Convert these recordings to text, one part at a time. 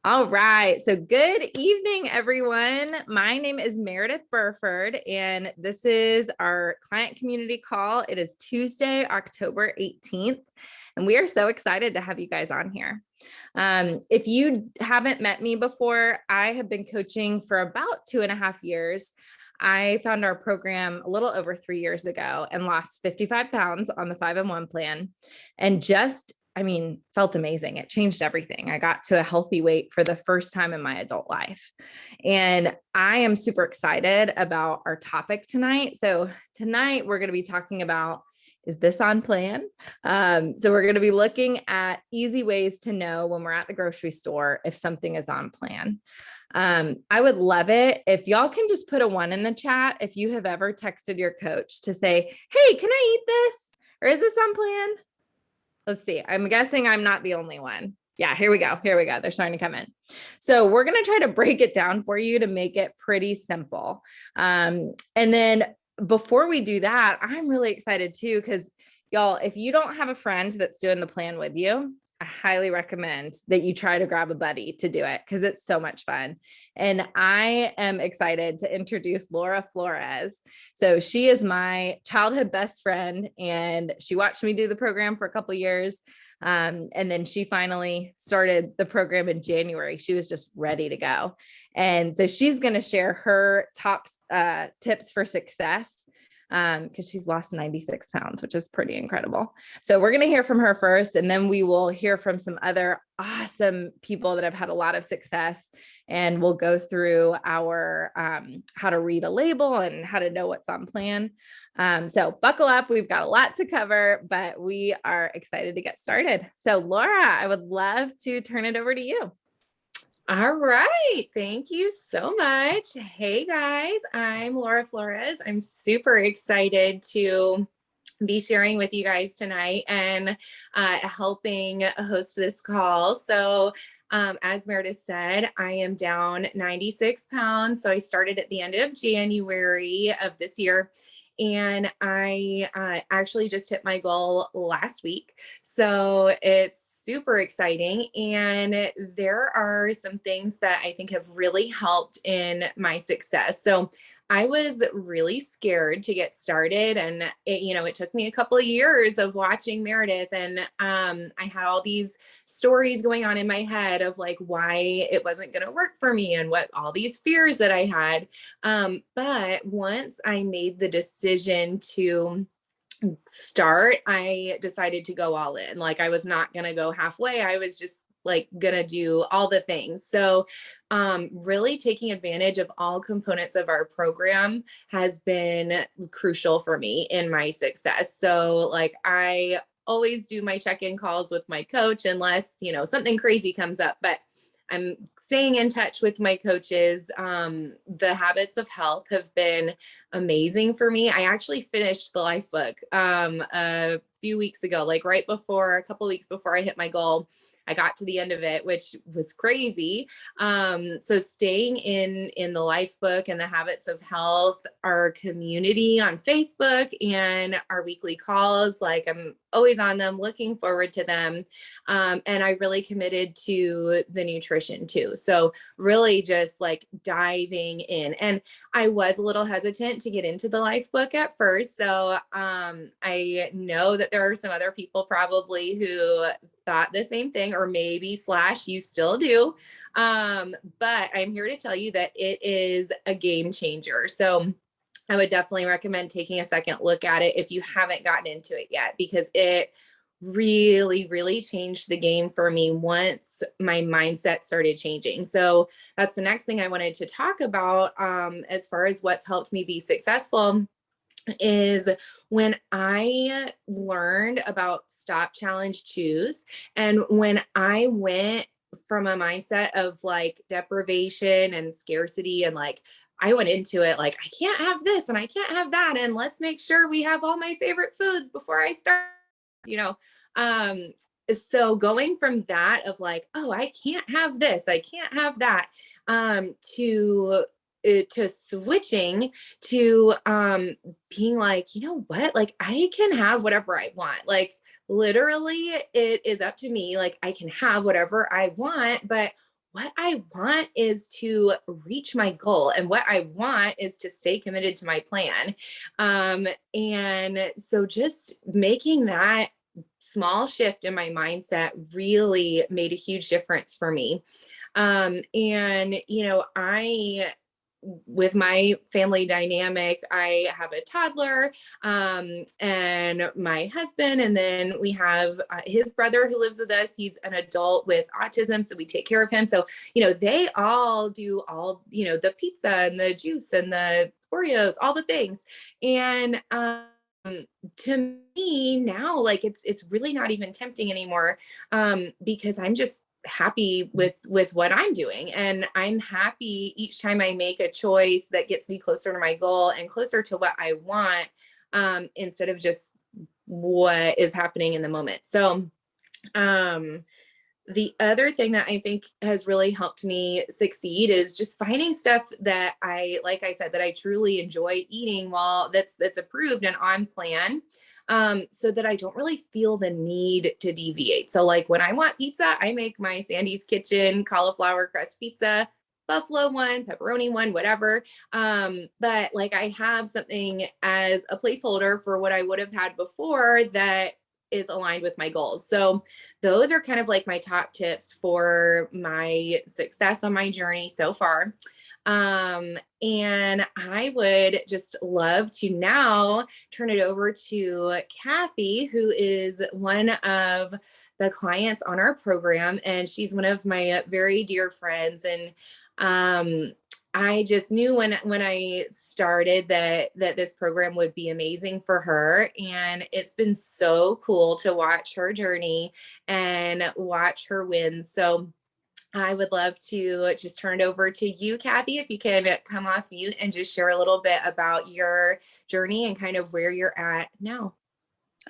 All right. So, good evening, everyone. My name is Meredith Burford, and this is our client community call. It is Tuesday, October 18th, and we are so excited to have you guys on here. If you haven't met me before, I have been coaching for about 2.5 years. I found our program a little over 3 years ago and lost 55 pounds on the 5-in-1 plan. And felt amazing. It changed everything. I got to a healthy weight for the first time in my adult life. And I am super excited about our topic tonight. So, tonight we're going to be talking about, is this on plan? So we're going to be looking at easy ways to know when we're at the grocery store if something is on plan. I would love it if y'all can just put a 1 in the chat if you have ever texted your coach to say, hey, can I eat this? Or is this on plan? Let's see. I'm guessing I'm not the only one. Yeah, here we go. They're starting to come in. So we're going to try to break it down for you to make it pretty simple. And then before we do that, I'm really excited too, because y'all, if you don't have a friend that's doing the plan with you, I highly recommend that you try to grab a buddy to do it because it's so much fun. And I am excited to introduce Laura Flores. So she is my childhood best friend, and she watched me do the program for a couple of years. And then she finally started the program in January. She was just ready to go. And so she's going to share her top tips for success because she's lost 96 pounds, which is pretty incredible. So we're going to hear from her first, and then we will hear from some other awesome people that have had a lot of success. And we'll go through our how to read a label and how to know what's on plan. So buckle up. We've got a lot to cover, but we are excited to get started. So Laura, I would love to turn it over to you. All right. Thank you so much. Hey guys, I'm Laura Flores. I'm super excited to be sharing with you guys tonight and helping host this call. So as Meredith said, I am down 96 pounds. So I started at the end of January of this year. And I actually just hit my goal last week. So it's super exciting. And there are some things that I think have really helped in my success. So I was really scared to get started. And it took me a couple of years of watching Meredith. And I had all these stories going on in my head of like why it wasn't going to work for me and what all these fears that I had. But once I made the decision to start, I decided to go all in. Like I was not going to go halfway. I was just like gonna do all the things. So really taking advantage of all components of our program has been crucial for me in my success. So like I always do my check-in calls with my coach unless, something crazy comes up, but I'm staying in touch with my coaches. The Habits of Health have been amazing for me. I actually finished the life book a few weeks ago, like a couple weeks before I hit my goal. I got to the end of it, which was crazy. So staying in the life book and the Habits of Health, our community on Facebook and our weekly calls, like I'm always on them, looking forward to them. And I really committed to the nutrition too. So really just like diving in. And I was a little hesitant to get into the life book at first. So I know that there are some other people probably who thought the same thing, or maybe / you still do. But I'm here to tell you that it is a game changer. So I would definitely recommend taking a second look at it if you haven't gotten into it yet, because it really, really changed the game for me once my mindset started changing. So that's the next thing I wanted to talk about as far as what's helped me be successful is when I learned about Stop, Challenge, Choose. And when I went from a mindset of like deprivation and scarcity, and like I went into it like I can't have this and I can't have that, and let's make sure we have all my favorite foods before I start, um so going from that of like, oh, I can't have this, I can't have that, to switching to being like, you know what, like I can have whatever I want. Like literally it is up to me. Like I can have whatever I want, but what I want is to reach my goal, and what I want is to stay committed to my plan. And so just making that small shift in my mindset really made a huge difference for me. And, with my family dynamic, I have a toddler, and my husband, and then we have his brother who lives with us. He's an adult with autism, so we take care of him. So, they all do all, the pizza and the juice and the Oreos, all the things. And to me now, like it's really not even tempting anymore, because I'm just happy with what I'm doing, and I'm happy each time I make a choice that gets me closer to my goal and closer to what I want, instead of just what is happening in the moment. So the other thing that I think has really helped me succeed is just finding stuff that like I said, that I truly enjoy eating, while that's approved and on plan. So that I don't really feel the need to deviate. So like when I want pizza, I make my Sandy's Kitchen cauliflower crust pizza, buffalo one, pepperoni one, whatever. But like I have something as a placeholder for what I would have had before that is aligned with my goals. So those are kind of like my top tips for my success on my journey so far. And I would just love to now turn it over to Kathy, who is one of the clients on our program, and she's one of my very dear friends. And I just knew when I started that this program would be amazing for her, and it's been so cool to watch her journey and watch her wins. So I would love to just turn it over to you, Kathy, if you can come off mute and just share a little bit about your journey and kind of where you're at now.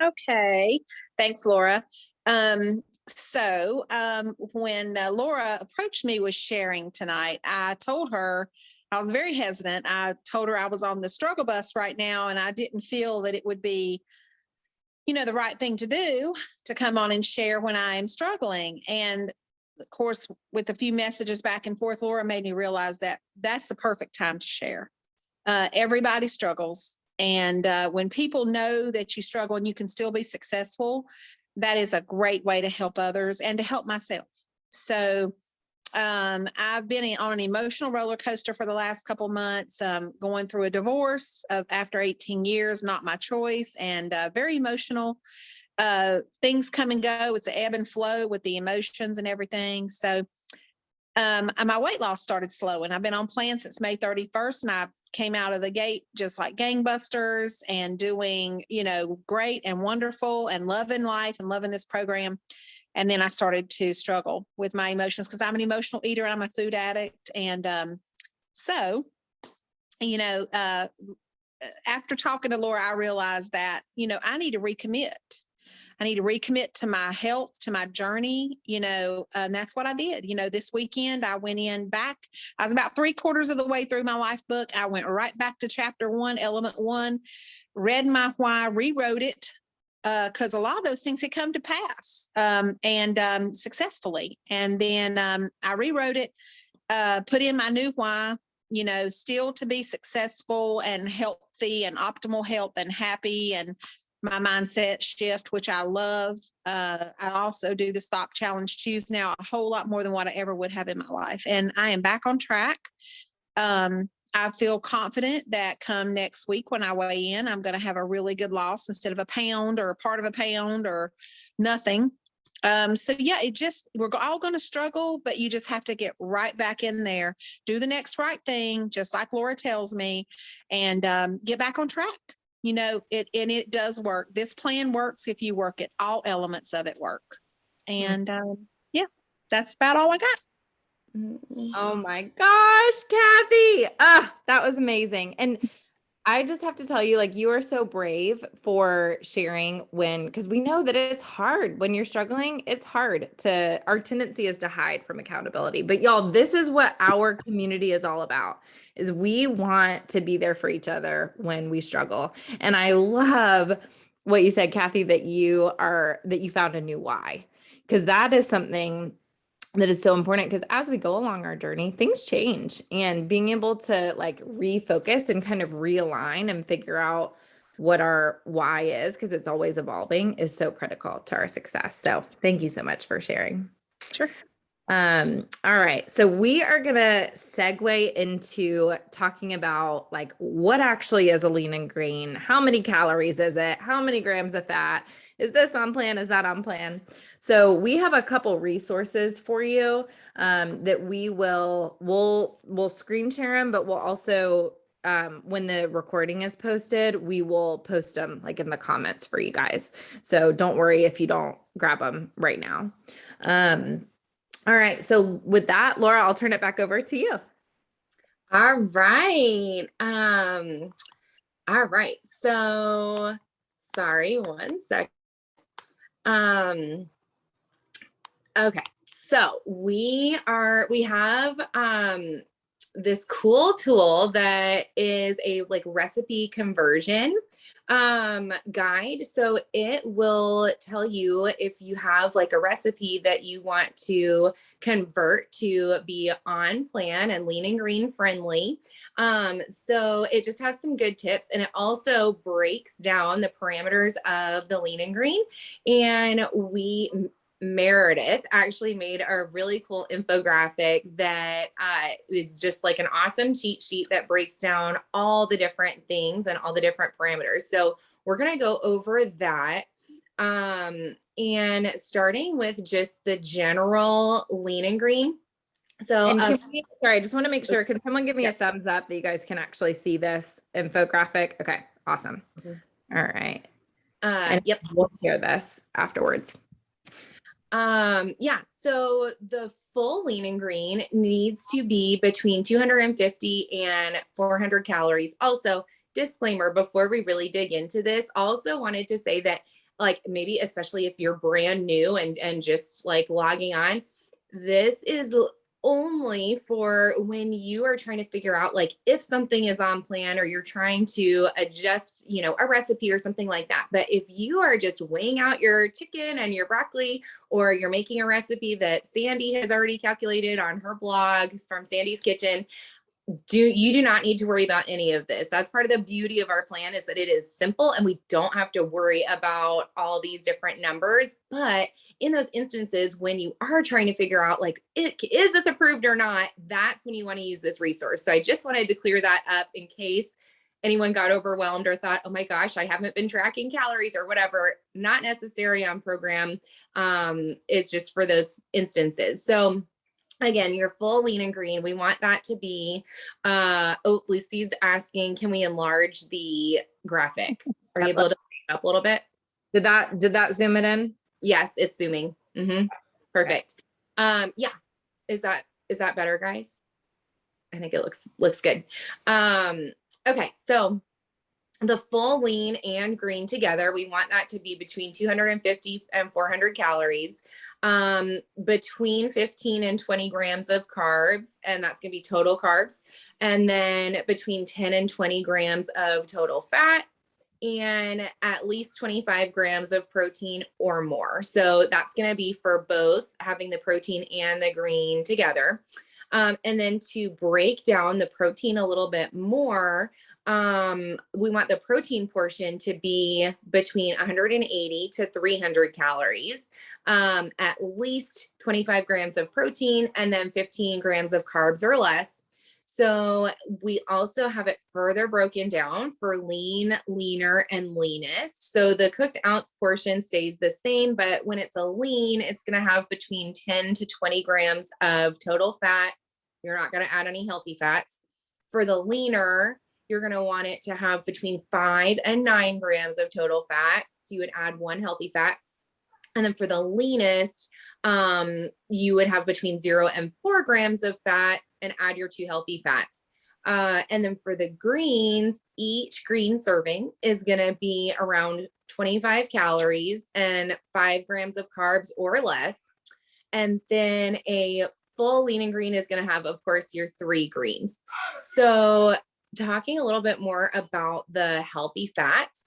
Okay. Thanks, Laura. When Laura approached me with sharing tonight, I told her I was very hesitant. I told her I was on the struggle bus right now, and I didn't feel that it would be, the right thing to do to come on and share when I am struggling. And of course, with a few messages back and forth, Laura made me realize that that's the perfect time to share. Everybody struggles. And when people know that you struggle and you can still be successful, that is a great way to help others and to help myself. So I've been on an emotional roller coaster for the last couple months, going through a divorce after 18 years, not my choice, and very emotional. Things come and go. It's an ebb and flow with the emotions and everything. So my weight loss started slowing. I've been on plan since May 31st, and I came out of the gate just like gangbusters and doing, great and wonderful and loving life and loving this program. And then I started to struggle with my emotions because I'm an emotional eater and I'm a food addict. And so, after talking to Laura, I realized that, I need to recommit. I need to recommit to my health, to my journey, and that's what I did. This weekend I went in back. I was about 3/4 of the way through my life book. I went right back to chapter 1, element 1, read my why, rewrote it, because a lot of those things had come to pass, and successfully. And then I rewrote it, put in my new why, still to be successful and healthy and optimal health and happy, and my mindset shift, which I love. I also do the stock challenge, choose now, a whole lot more than what I ever would have in my life. And I am back on track. I feel confident that come next week when I weigh in, I'm going to have a really good loss instead of a pound or a part of a pound or nothing. So yeah, we're all going to struggle, but you just have to get right back in there, do the next right thing, just like Laura tells me, and get back on track. It does work. This plan works if you work it. All elements of it work. And yeah, that's about all I got. Oh my gosh, Kathy. That was amazing. And I just have to tell you, like, you are so brave for sharing because we know that it's hard when you're struggling. It's hard our tendency is to hide from accountability. But y'all, this is what our community is all about, is we want to be there for each other when we struggle. And I love what you said, Kathy, that you found a new why, because that is something that is so important, because as we go along our journey, things change, and being able to like refocus and kind of realign and figure out what our why is, because it's always evolving, is so critical to our success. So thank you so much for sharing. Sure. All right. So we are going to segue into talking about like what actually is a lean and green. How many calories is it? How many grams of fat? Is this on plan? Is that on plan? So we have a couple resources for you that we'll screen share them, but we'll also when the recording is posted, we will post them like in the comments for you guys. So don't worry if you don't grab them right now. All right. So with that, Laura, I'll turn it back over to you. All right. All right. So sorry, one sec. Okay. So we have this cool tool that is a like recipe conversion guide. So it will tell you if you have like a recipe that you want to convert to be on plan and lean and green friendly. So it just has some good tips, and it also breaks down the parameters of the lean and green. And Meredith actually made a really cool infographic that is just like an awesome cheat sheet that breaks down all the different things and all the different parameters. So we're going to go over that. And starting with just the general lean and green. So And sorry, I just want to make sure, can someone give me a thumbs up that you guys can actually see this infographic? Okay, awesome. All right. Yep. We'll share this afterwards. Yeah, so the full lean and green needs to be between 250 and 400 calories. Also, disclaimer before we really dig into this, also wanted to say that like maybe especially if you're brand new and just like logging on, this is only for when you are trying to figure out like if something is on plan or you're trying to adjust, you know, a recipe or something like that. But if you are just weighing out your chicken and your broccoli, or you're making a recipe that Sandy has already calculated on her blog from Sandy's Kitchen, you do not need to worry about any of this. That's part of the beauty of our plan, is that it is simple and we don't have to worry about all these different numbers. But in those instances, when you are trying to figure out like, is this approved or not, that's when you want to use this resource. So I just wanted to clear that up in case anyone got overwhelmed or thought, oh my gosh, I haven't been tracking calories or whatever. Not necessary on program. It's just for those instances. So again, your full lean and green, we want that to be, oh, Lucy's asking, can we enlarge the graphic? Are you able to zoom up a little bit? Did that zoom it in? Yes, it's zooming. Perfect. Yeah. Is that better, guys? I think it looks good. Okay. So the full lean and green together, we want that to be between 250 and 400 calories, between 15 and 20 grams of carbs, and that's going to be total carbs, and then between 10 and 20 grams of total fat, and at least 25 grams of protein or more. So that's going to be for both having the protein and the green together. And then to break down the protein a little bit more, we want the protein portion to be between 180 to 300 calories, at least 25 grams of protein, and then 15 grams of carbs or less. So we also have it further broken down for lean, leaner, and leanest. So the cooked ounce portion stays the same, but when it's a lean, it's going to have between 10 to 20 grams of total fat. You're not going to add any healthy fats. For the leaner, you're going to want it to have between 5 and 9 grams of total fat. So you would add 1 healthy fat. And then for the leanest, you would have between 0 and 4 grams of fat and add your 2 healthy fats. And then for the greens, each green serving is going to be around 25 calories and 5 grams of carbs or less. And then a full lean and green is going to have, of course, your 3 greens. So talking a little bit more about the healthy fats,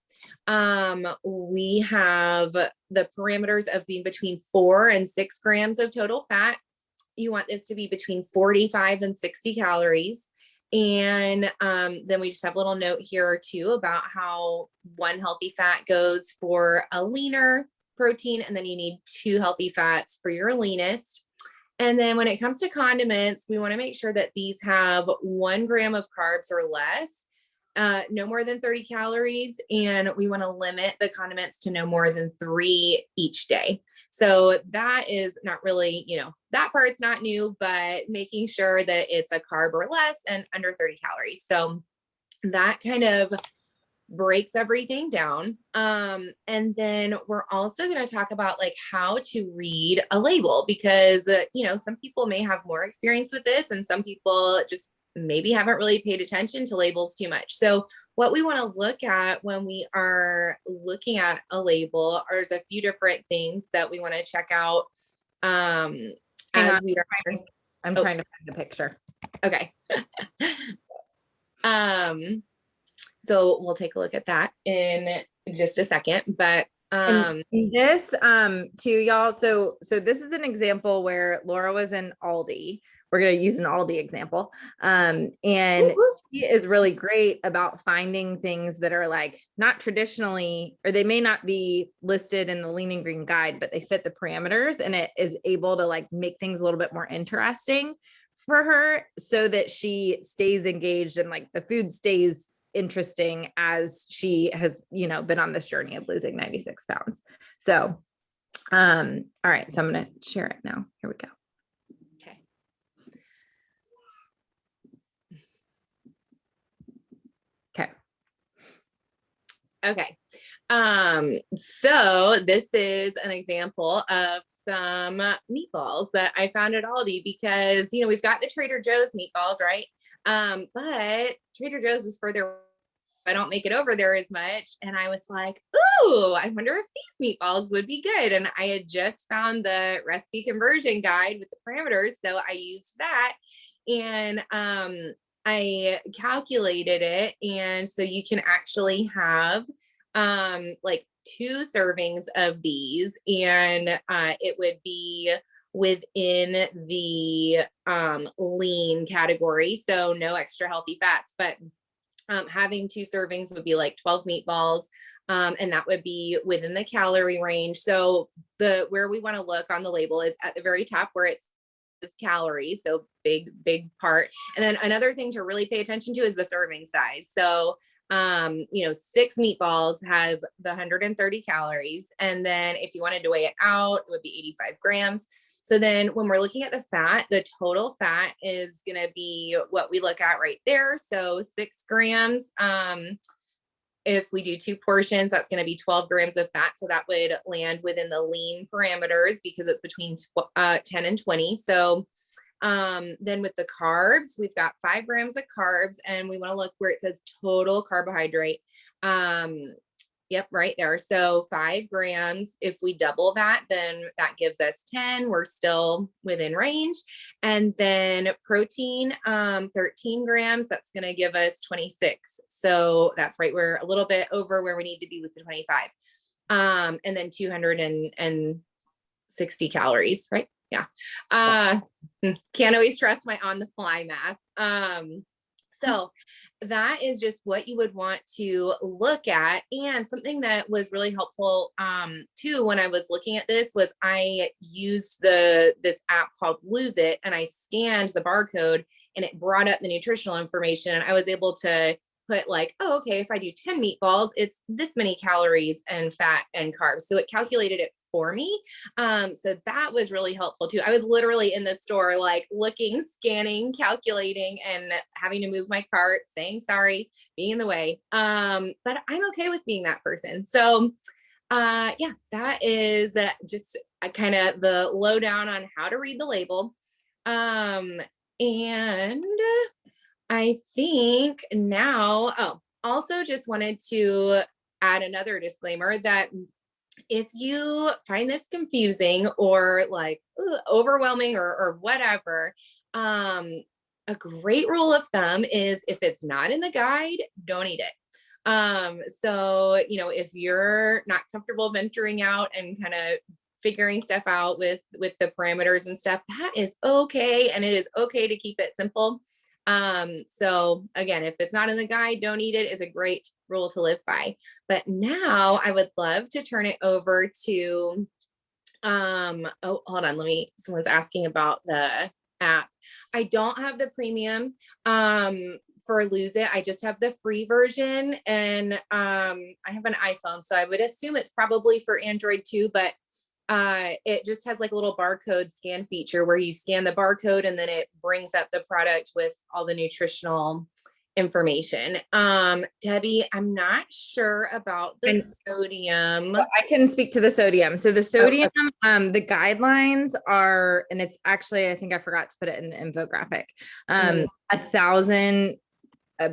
we have the parameters of being between 4 and 6 grams of total fat, you want this to be between 45 and 60 calories. And then we just have a little note here too about how one healthy fat goes for a leaner protein, and then you need 2 healthy fats for your leanest. And then when it comes to condiments, we want to make sure that these have 1 gram of carbs or less, no more than 30 calories. And we want to limit the condiments to no more than 3 each day. So that is not really, that part's not new, but making sure that it's a carb or less and under 30 calories. So that kind of breaks everything down. And then we're also going to talk about like how to read a label, because, some people may have more experience with this and some people just maybe haven't really paid attention to labels too much. So what we want to look at when we are looking at a label, there's a few different things that we want to check out. Hang as on, we are, I'm trying to find the picture. okay. So we'll take a look at that in just a second, but And this too, y'all. So this is an example where Laura was in Aldi. We're going to use an Aldi example. And she is really great about finding things that are like not traditionally, or they may not be listed in the Lean and Green guide, but they fit the parameters, and it is able to like make things a little bit more interesting for her so that she stays engaged and like the food stays interesting as she has, been on this journey of losing 96 pounds. So, all right. So I'm going to share it now. Here we go. Okay. Okay. So this is an example of some meatballs that I found at Aldi, because, we've got the Trader Joe's meatballs, right? But Trader Joe's is further. I don't make it over there as much. And I was like, ooh, I wonder if these meatballs would be good. And I had just found the recipe conversion guide with the parameters. So I used that, and I calculated it. And so you can actually have like 2 servings of these, and it would be within the lean category. So no extra healthy fats, but having 2 servings would be like 12 meatballs. And that would be within the calorie range. So where we want to look on the label is at the very top where it says calories. So big part. And then another thing to really pay attention to is the serving size. So 6 meatballs has the 130 calories. And then if you wanted to weigh it out, it would be 85 grams. So then when we're looking at the fat, the total fat is going to be what we look at right there. So 6 grams. If we do 2 portions, that's going to be 12 grams of fat. So that would land within the lean parameters because it's between 10 and 20. So then with the carbs, we've got 5 grams of carbs, and we want to look where it says total carbohydrate. Yep, right there. So 5 grams. If we double that, then that gives us 10. We're still within range. And then protein, 13 grams. That's going to give us 26. So that's right. We're a little bit over where we need to be with the 25. And then 260 calories, right? Yeah. Can't always trust my on the fly math. So that is just what you would want to look at. And something that was really helpful too when I was looking at this was I used this app called Lose It, and I scanned the barcode and it brought up the nutritional information, and I was able to put like, oh, okay, if I do 10 meatballs, it's this many calories and fat and carbs. So it calculated it for me. So that was really helpful too. I was literally in the store, like looking, scanning, calculating, and having to move my cart, saying sorry, being in the way. But I'm okay with being that person. So yeah, that is just kind of the lowdown on how to read the label. And I think now, also just wanted to add another disclaimer that if you find this confusing or like overwhelming or whatever, a great rule of thumb is if it's not in the guide, don't eat it. So, if you're not comfortable venturing out and kind of figuring stuff out with the parameters and stuff, that is okay. And it is okay to keep it simple. So again, if it's not in the guide, don't eat it is a great rule to live by. But now I would love to turn it over to, oh, hold on. Someone's asking about the app. I don't have the premium, for Lose It. I just have the free version, and, I have an iPhone, so I would assume it's probably for Android too, but it just has like a little barcode scan feature where you scan the barcode and then it brings up the product with all the nutritional information. Debbie, I'm not sure about the sodium. Well, I can speak to the sodium. So the sodium, the guidelines are, and it's actually, I think I forgot to put it in the infographic, 1,000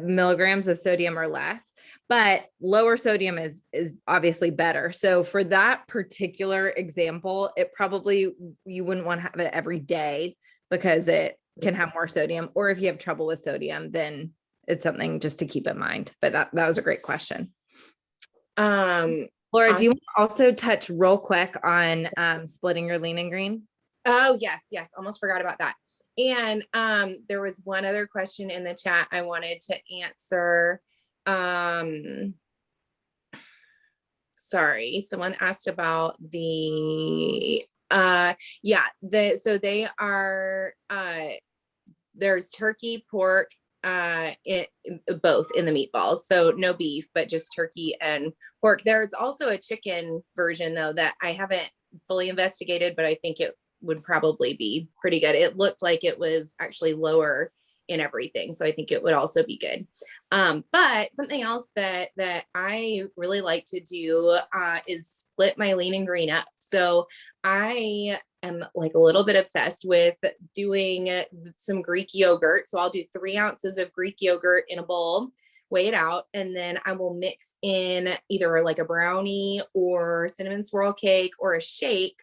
milligrams of sodium or less, but lower sodium is obviously better. So for that particular example, it probably, you wouldn't want to have it every day because it can have more sodium, or if you have trouble with sodium, then it's something just to keep in mind. But that was a great question. Laura, do you want to also touch real quick on splitting your lean and green? Oh, yes. Almost forgot about that. And there was one other question in the chat I wanted to answer. Sorry, someone asked about the so they are there's turkey, pork, both in the meatballs. So no beef, but just turkey and pork. There's also a chicken version though that I haven't fully investigated, but I think it would probably be pretty good. It looked like it was actually lower in everything, so I think it would also be good. But something else that I really like to do is split my lean and green up. So I am like a little bit obsessed with doing some Greek yogurt. So I'll do 3 ounces of Greek yogurt in a bowl, weigh it out, and then I will mix in either like a brownie or cinnamon swirl cake or a shake,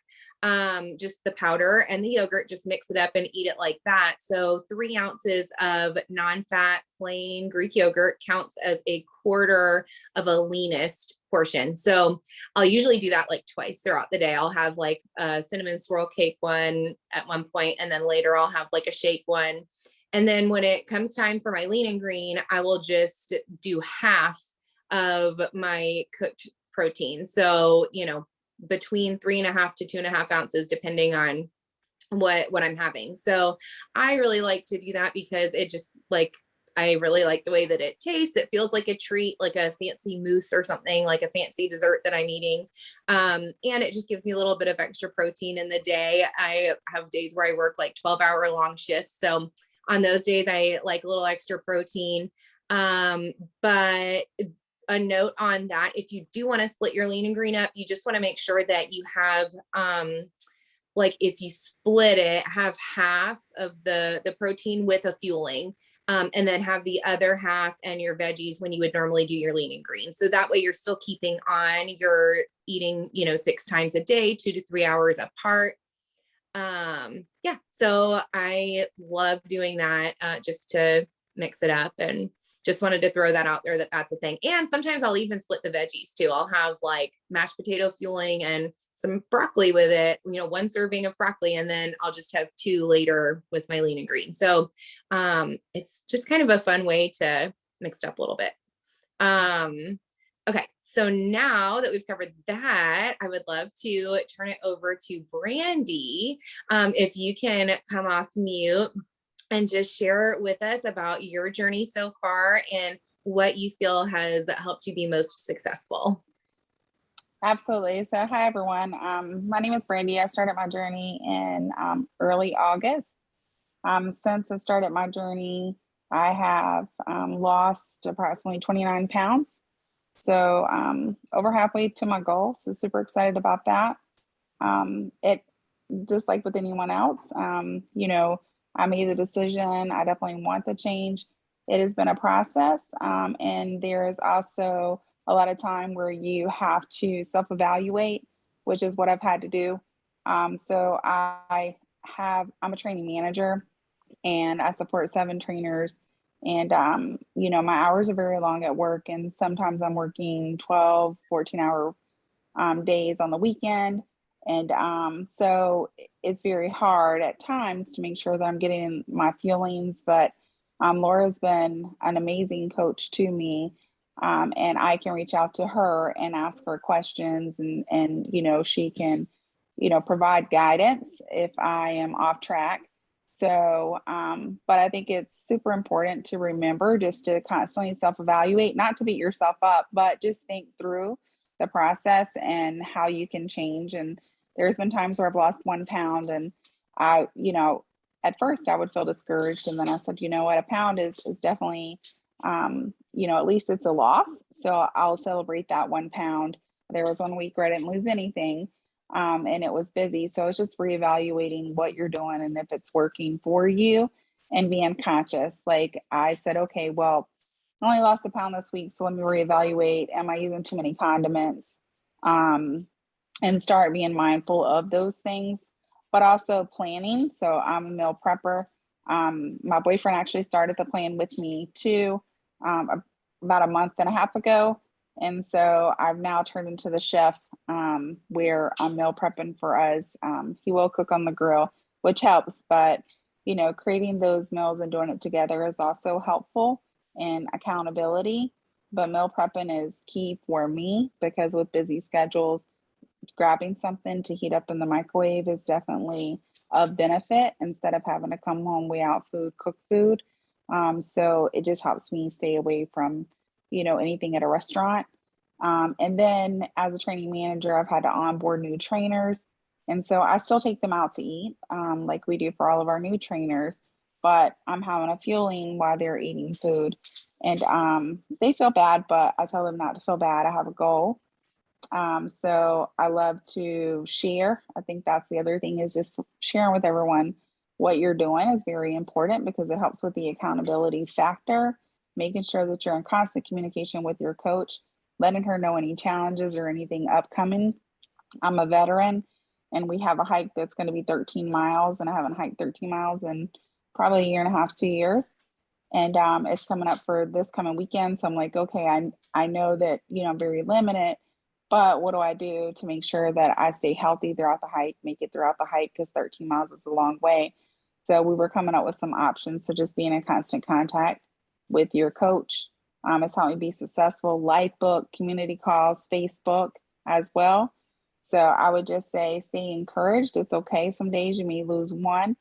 just the powder and the yogurt, just mix it up and eat it like that. So 3 ounces of non-fat plain Greek yogurt counts as a quarter of a leanest portion. So I'll usually do that like twice throughout the day. I'll have like a cinnamon swirl cake one at one point, and then later I'll have like a shake one. And then when it comes time for my lean and green, I will just do half of my cooked protein. So, between 3.5 to 2.5 ounces, depending on what I'm having. So I really like to do that because it just I really like the way that it tastes. It feels like a treat, like a fancy mousse or something, like a fancy dessert that I'm eating. And it just gives me a little bit of extra protein in the day. I have days where I work like 12-hour long shifts. So on those days, I like a little extra protein. But a note on that, if you do want to split your lean and green up, you just want to make sure that you have, if you split it, have half of the protein with a fueling, and then have the other half and your veggies when you would normally do your lean and green. So that way you're still keeping on, you're eating, 6 times a day, 2 to 3 hours apart. So I love doing that, just to mix it up, and just wanted to throw that out there, that's a thing. And sometimes I'll even split the veggies too. I'll have like mashed potato fueling and some broccoli with it, 1 serving of broccoli, and then I'll just have 2 later with my lean and green. So it's just kind of a fun way to mix it up a little bit. Okay, so now that we've covered that, I would love to turn it over to Brandy. If you can come off mute and just share with us about your journey so far and what you feel has helped you be most successful. Absolutely. So hi, everyone. My name is Brandy. I started my journey in early August. Since I started my journey, I have lost approximately 29 pounds. So over halfway to my goal. So super excited about that. It just like with anyone else, I made the decision. I definitely want the change. It has been a process. And there is also a lot of time where you have to self-evaluate, which is what I've had to do. So I'm a training manager and I support 7 trainers. And, my hours are very long at work, and sometimes I'm working 12, 14-hour days on the weekend. And so it's very hard at times to make sure that I'm getting my feelings, but Laura's been an amazing coach to me. And I can reach out to her and ask her questions, and she can, provide guidance if I am off track. So, but I think it's super important to remember just to constantly self-evaluate, not to beat yourself up, but just think through the process and how you can change. And there's been times where I've lost 1 pound, and at first I would feel discouraged. And then I said, you know what, a pound is definitely, at least it's a loss. So I'll celebrate that 1 pound. There was 1 week where I didn't lose anything. And it was busy. So it's just reevaluating what you're doing and if it's working for you and being conscious. Like I said, okay, well, I only lost 1 pound this week. So let me reevaluate. Am I using too many condiments? And start being mindful of those things, but also planning. So I'm a meal prepper. My boyfriend actually started the plan with me too, about a month and a half ago. And so I've now turned into the chef, where I'm meal prepping for us. He will cook on the grill, which helps, but creating those meals and doing it together is also helpful, and accountability. But meal prepping is key for me because with busy schedules, grabbing something to heat up in the microwave is definitely a benefit instead of having to come home, weigh out food, cook food. So it just helps me stay away from, anything at a restaurant. And then as a training manager, I've had to onboard new trainers. And so I still take them out to eat, like we do for all of our new trainers, but I'm having a fueling while they're eating food. And they feel bad, but I tell them not to feel bad. I have a goal. So I love to share. I think that's the other thing, is just sharing with everyone what you're doing is very important because it helps with the accountability factor, making sure that you're in constant communication with your coach, letting her know any challenges or anything upcoming. I'm a veteran, and we have a hike that's going to be 13 miles, and I haven't hiked 13 miles in probably a year and a half, 2 years. And it's coming up for this coming weekend. So I'm like, okay, I know that, I'm very limited, but what do I do to make sure that I stay healthy throughout the hike, make it throughout the hike, because 13 miles is a long way. So we were coming up with some options. So just being in constant contact with your coach has helped me be successful. Lifebook, community calls, Facebook as well. So I would just say, stay encouraged. It's okay. Some days you may lose 1.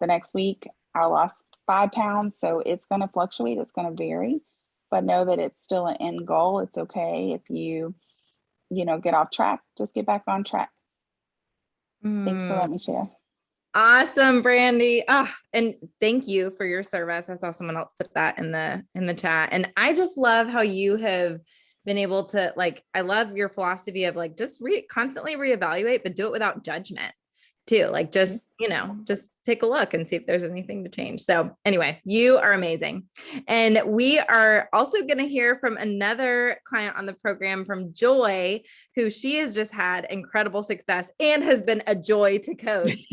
The next week I lost 5 pounds. So it's going to fluctuate. It's going to vary, but know that it's still an end goal. It's okay if you get off track, just get back on track. Thanks for letting me share. Awesome, Brandy. And thank you for your service. I saw someone else put that in the chat. And I just love how you have been able to, I love your philosophy of just constantly reevaluate, but do it without judgment too. Just take a look and see if there's anything to change. So anyway, you are amazing. And we are also going to hear from another client on the program, from Joy, who she has just had incredible success and has been a joy to coach.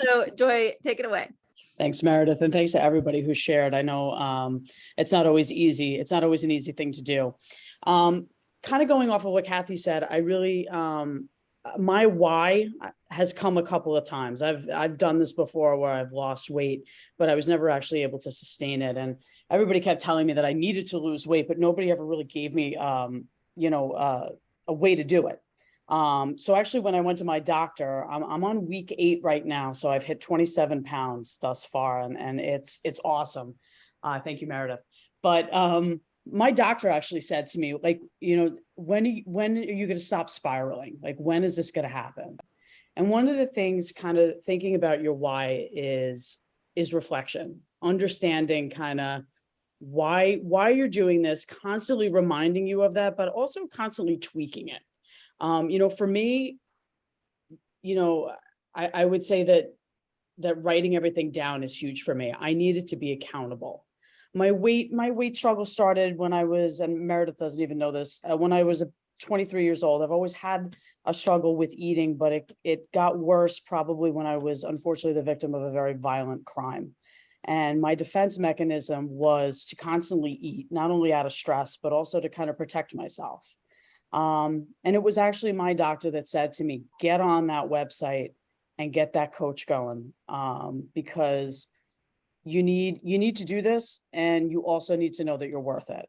So Joy, take it away. Thanks, Meredith. And thanks to everybody who shared. I know it's not always easy. It's not always an easy thing to do. Kind of going off of what Kathy said, I really, my why has come a couple of times. I've done this before where I've lost weight, but I was never actually able to sustain it. And everybody kept telling me that I needed to lose weight, but nobody ever really gave me, a way to do it. So actually, when I went to my doctor, I'm on week 8 right now. So I've hit 27 pounds thus far, and it's awesome. Thank you, Meredith. But my doctor actually said to me, when are you going to stop spiraling? When is this going to happen? And one of the things, kind of thinking about your why, is reflection, understanding kind of why you're doing this, constantly reminding you of that, but also constantly tweaking it. For me, I would say that writing everything down is huge for me. I needed to be accountable. My weight struggle started when I was, and Meredith doesn't even know this, when I was 23 years old. I've always had a struggle with eating, but it got worse probably when I was unfortunately the victim of a very violent crime. And my defense mechanism was to constantly eat, not only out of stress, but also to kind of protect myself. And it was actually my doctor that said to me, get on that website and get that coach going, because you need to do this, and you also need to know that you're worth it.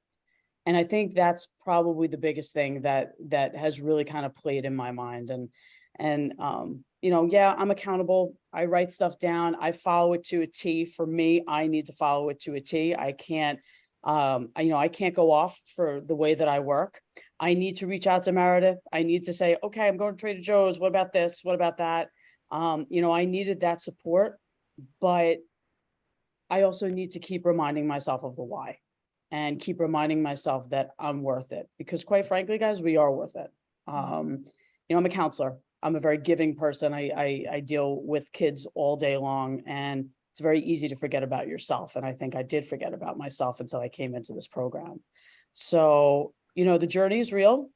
And I think that's probably the biggest thing that has really kind of played in my mind. And yeah, I'm accountable. I write stuff down. I follow it to a T. For me, I need to follow it to a T. I can't, I can't go off for the way that I work. I need to reach out to Meredith. I need to say, okay, I'm going to Trader Joe's. What about this? What about that? I needed that support, but I also need to keep reminding myself of the why, and keep reminding myself that I'm worth it, because quite frankly, guys, we are worth it. I'm a counselor. I'm a very giving person. I deal with kids all day long, and it's very easy to forget about yourself. And I think I did forget about myself until I came into this program. So, the journey is real.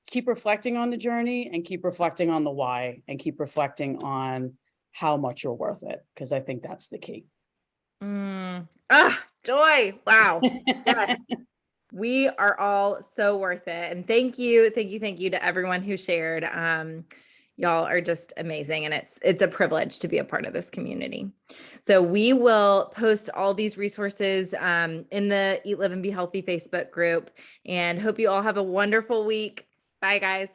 Keep reflecting on the journey, and keep reflecting on the why, and keep reflecting on how much you're worth it, because I think that's the key. Joy. Wow. Yes. We are all so worth it. And thank you to everyone who shared. Y'all are just amazing. And it's a privilege to be a part of this community. So we will post all these resources in the Eat, Live, and Be Healthy Facebook group, and hope you all have a wonderful week. Bye, guys.